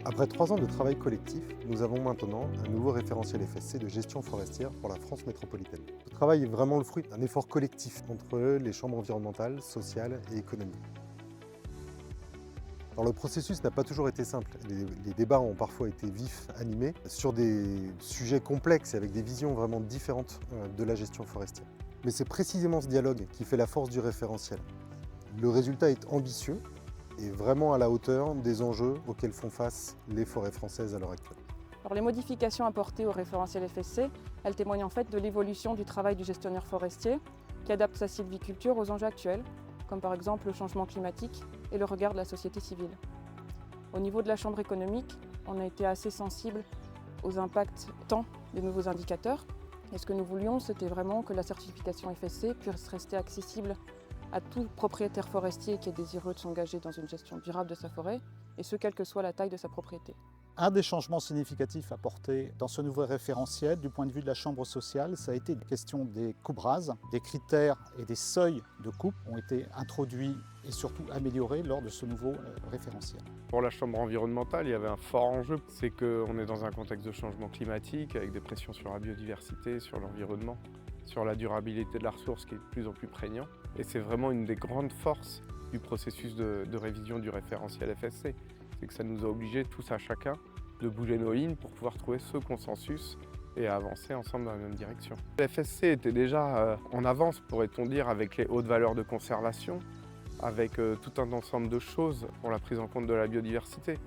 Après 3 ans de travail collectif, nous avons maintenant un nouveau référentiel FSC de gestion forestière pour la France métropolitaine. Ce travail est vraiment le fruit d'un effort collectif entre les chambres environnementales, sociales et économiques. Alors, le processus n'a pas toujours été simple. Les débats ont parfois été vifs, animés, sur des sujets complexes et avec des visions vraiment différentes de la gestion forestière. Mais c'est précisément ce dialogue qui fait la force du référentiel. Le résultat est ambitieux et vraiment à la hauteur des enjeux auxquels font face les forêts françaises à l'heure actuelle. Alors, les modifications apportées au référentiel FSC, elles témoignent en fait de l'évolution du travail du gestionnaire forestier qui adapte sa sylviculture aux enjeux actuels, comme par exemple le changement climatique et le regard de la société civile. Au niveau de la Chambre économique, on a été assez sensible aux impacts tant des nouveaux indicateurs. Et ce que nous voulions, c'était vraiment que la certification FSC puisse rester accessible à tout propriétaire forestier qui est désireux de s'engager dans une gestion durable de sa forêt, et ce, quelle que soit la taille de sa propriété. Un des changements significatifs apportés dans ce nouveau référentiel du point de vue de la Chambre sociale, ça a été la question des coupes rases. Des critères et des seuils de coupe ont été introduits et surtout améliorés lors de ce nouveau référentiel. Pour la Chambre environnementale, il y avait un fort enjeu, c'est qu'on est dans un contexte de changement climatique avec des pressions sur la biodiversité, sur l'environnement, sur la durabilité de la ressource qui est de plus en plus prégnant. Et c'est vraiment une des grandes forces du processus de révision du référentiel FSC. C'est que ça nous a obligés tous à chacun de bouger nos lignes pour pouvoir trouver ce consensus et avancer ensemble dans la même direction. Le FSC était déjà en avance, pourrait-on dire, avec les hautes valeurs de conservation, avec tout un ensemble de choses pour la prise en compte de la biodiversité.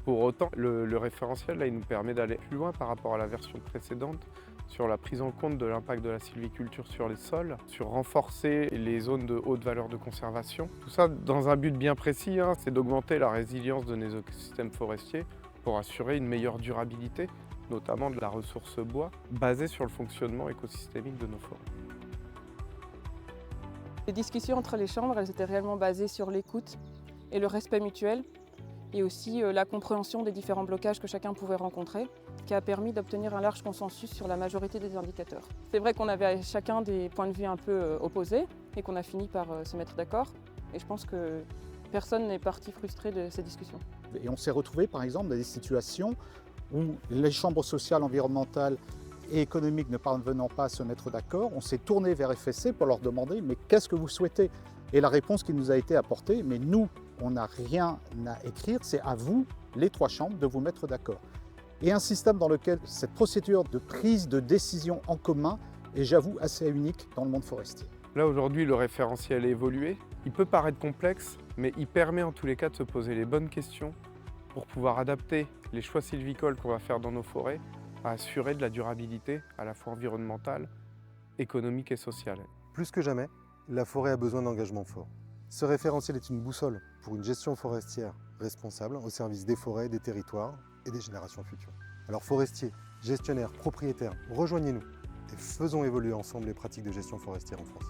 Pour autant, le référentiel là, il nous permet d'aller plus loin par rapport à la version précédente sur la prise en compte de l'impact de la sylviculture sur les sols, sur renforcer les zones de haute valeur de conservation. Tout ça dans un but bien précis, c'est d'augmenter la résilience de nos écosystèmes forestiers pour assurer une meilleure durabilité, notamment de la ressource bois, basée sur le fonctionnement écosystémique de nos forêts. Les discussions entre les chambres, elles étaient réellement basées sur l'écoute et le respect mutuel, et aussi la compréhension des différents blocages que chacun pouvait rencontrer, qui a permis d'obtenir un large consensus sur la majorité des indicateurs. C'est vrai qu'on avait chacun des points de vue un peu opposés et qu'on a fini par se mettre d'accord. Et je pense que personne n'est parti frustré de ces discussions. Et on s'est retrouvé par exemple dans des situations où les chambres sociales, environnementales et économiques ne parvenant pas à se mettre d'accord, on s'est tourné vers FSC pour leur demander « mais qu'est-ce que vous souhaitez ?» Et la réponse qui nous a été apportée « mais nous, on n'a rien à écrire, c'est à vous, les 3 chambres, de vous mettre d'accord. » Et un système dans lequel cette procédure de prise de décision en commun est, j'avoue, assez unique dans le monde forestier. Là aujourd'hui, le référentiel a évolué. Il peut paraître complexe, mais il permet en tous les cas de se poser les bonnes questions pour pouvoir adapter les choix sylvicoles qu'on va faire dans nos forêts à assurer de la durabilité à la fois environnementale, économique et sociale. Plus que jamais, la forêt a besoin d'engagement fort. Ce référentiel est une boussole pour une gestion forestière responsable au service des forêts, des territoires et des générations futures. Alors forestiers, gestionnaires, propriétaires, rejoignez-nous et faisons évoluer ensemble les pratiques de gestion forestière en France.